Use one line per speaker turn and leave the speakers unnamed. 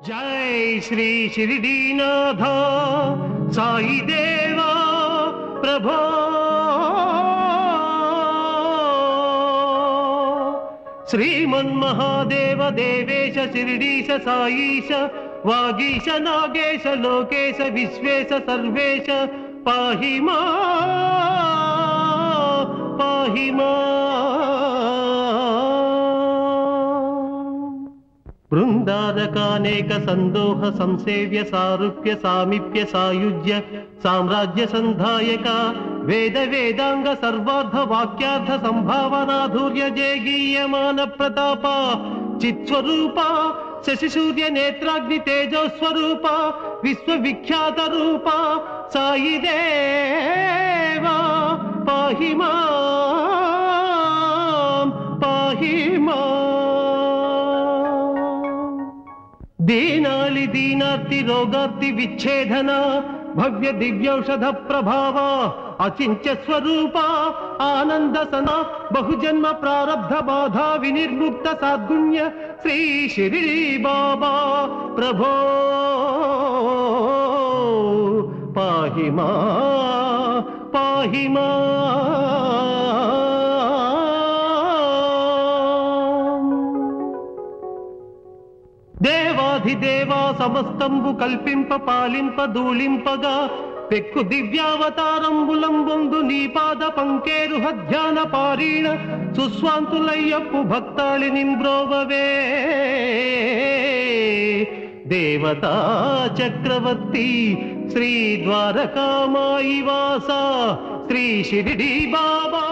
जय श्री शिरडीनाथ साई देवा प्रभो श्रीमन्महादेव देवेश शिरडीश साईश वागीश नागेश लोकेश विश्वेश सर्वेश पाहि मां बृंदारकानेक संदोह संसेव्य सारूप्य सामीप्य सायुज्य साम्राज्य संधायक वेद वेदांग सर्वार्थ वाक्यार्थ संभावनाधुर्य जयगीयमान प्रताप चित्स्वरूप शशि सूर्य नेत्राग्नि तेजो स्वरूप विश्वविख्यात रूप साई देवा पाहि मां दीनालि दीनार्ति रोगार्ति विच्छेदन भव्य दिव्यौषध प्रभाव अचिंत्य स्वरूप आनंद सना बहुजन्म प्रारब्ध बाधा विनिर्मुक्त सद्गुण्य श्री शिरडी बाबा प्रभो पाहि मां देवाधिदेवा समस्तंबु कल्पिंप पालिंप धूलिंपगा पेक्कु दिव्यावतारंबुलंबొందు నీ పాద పంకేరుహ ధ్యాన పారీణ సుస్వాంతులయ్యప్పు భక్తాళి నింబ్రోవవే దేవతా చక్రవర్తి శ్రీ ద్వారకామాయి వాస శ్రీ షిరిడి బాబా।